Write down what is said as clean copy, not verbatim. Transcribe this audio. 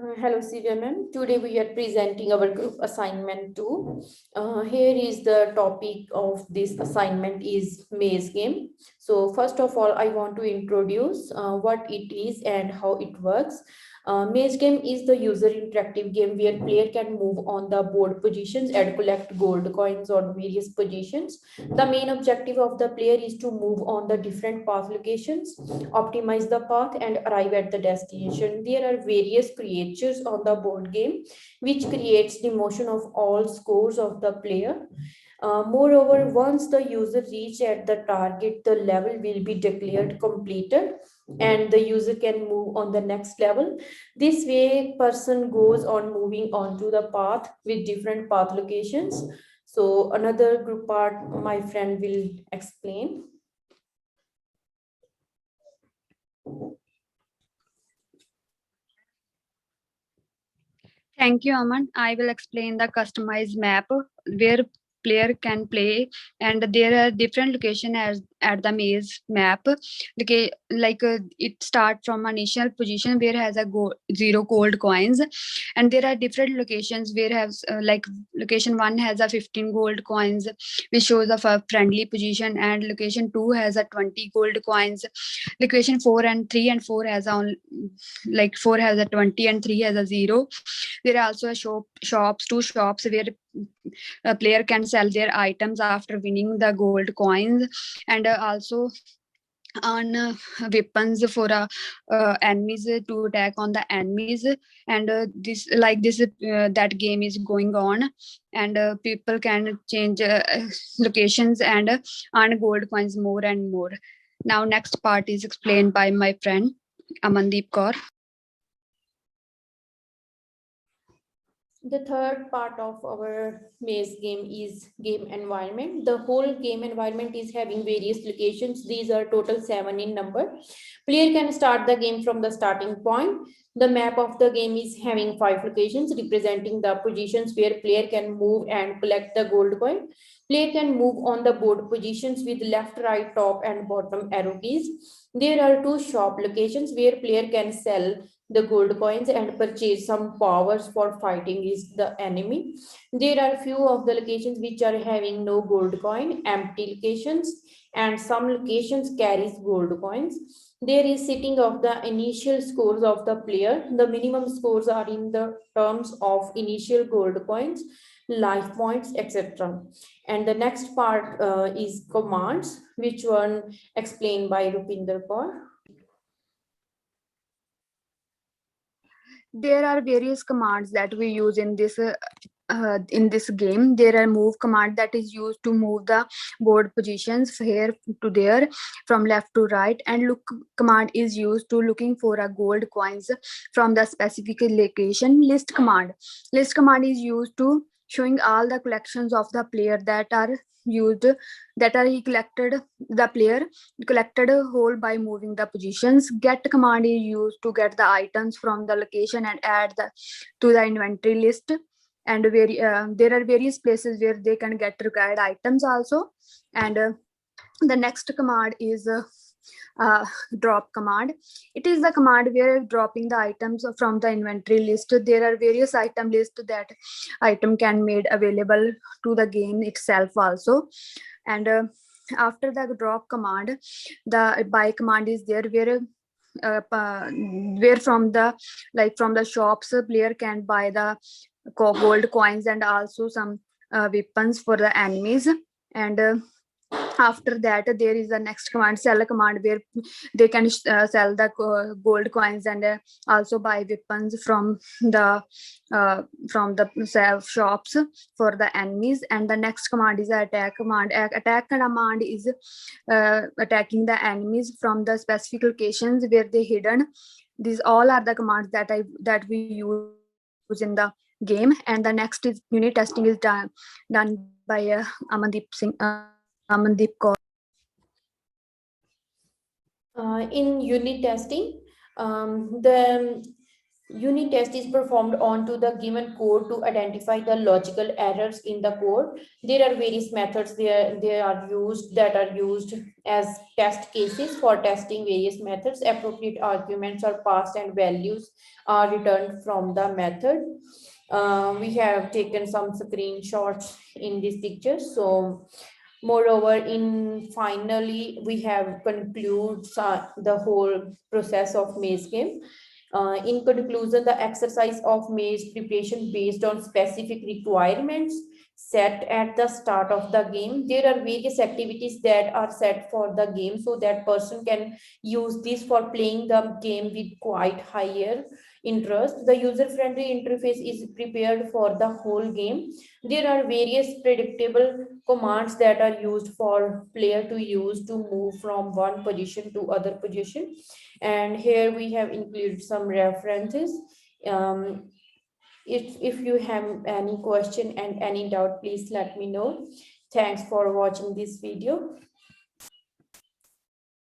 Hello, CVMM. Today we are presenting our group assignment 2. Here is the topic of this assignment is maze game. So first of all, I want to introduce what it is and how it works. Maze game is the user interactive game where player can move on the board positions and collect gold coins on various positions. The main objective of the player is to move on the different path locations, optimize the path and arrive at the destination. There are various creatures on the board game which creates the motion of all scores of the player. Moreover, once the user reach at the target, the level will be declared completed and the user can move on the next level. This way, person goes on moving on to the path with different path locations. So another group part my friend will explain. Thank you, Aman. I will explain the customized map where player can play, and there are different locations as at the maze map. It starts from initial position where has a 0 gold coins, and there are different locations where has location 1 has a 15 gold coins, which shows a friendly position, and location 2 has a 20 gold coins. Location 4 and 3 and 4 has on 4 has a 20 and 3 has a 0. There are also two shops where a player can sell their items after winning the gold coins, and also on weapons for enemies to attack on the enemies. And that game is going on, and people can change locations and earn gold coins more and more. Now next part is explained by my friend Amandeep Kaur. The third part of our maze game is game environment. The whole game environment is having various locations. These are total 7 in number. Player can start the game from the starting point. The map of the game is having 5 locations representing the positions where player can move and collect the gold coin. Player can move on the board positions with left, right, top and bottom arrow keys. There are 2 shop locations where player can sell the gold coins and purchase some powers for fighting is the enemy. There are few of the locations which are having no gold coin, empty locations, and some locations carries gold coins. There is setting of the initial scores of the player. The minimum scores are in the terms of initial gold coins, life points, etc. And the next part is commands, which one explained by Rupinder Kaur. There are various commands that we use in this game. There are move command that is used to move the board positions here to there, from left to right, and look command is used to looking for a gold coins from the specific location. List command is used to showing all the collections of the player that are used, that are he collected, the player collected a whole by moving the positions. Get command is used to get the items from the location and add to the inventory list. And there are various places where they can get required items also. And the next command is drop command. It is the command where dropping the items from the inventory list. There are various item list that item can made available to the game itself also. And after the drop command, the buy command is there where from the shops player can buy the gold coins and also some weapons for the enemies. And after that there is the next command, sell command, where they can sell the gold coins and also buy weapons from the sell shops for the enemies. And the next command is attack command. Attack command is attacking the enemies from the specific locations where they hidden. These all are the commands that we use in the game. And the next is unit testing is done by Amandeep Kaur. In unit testing, the Unit test is performed onto the given code to identify the logical errors in the code. There are various methods that are used as test cases for testing various methods. Appropriate arguments are passed and values are returned from the method. We have taken some screenshots in this picture. So moreover, in finally, we have conclude the whole process of maze game. In conclusion, the exercise of maze preparation based on specific requirements set at the start of the game. There are various activities that are set for the game so that person can use this for playing the game with quite higher interest. The user-friendly interface is prepared for the whole game. There are various predictable commands that are used for player to use to move from one position to other position, and here we have included some references. um, if you have any question and any doubt, please let me know. Thanks for watching this video.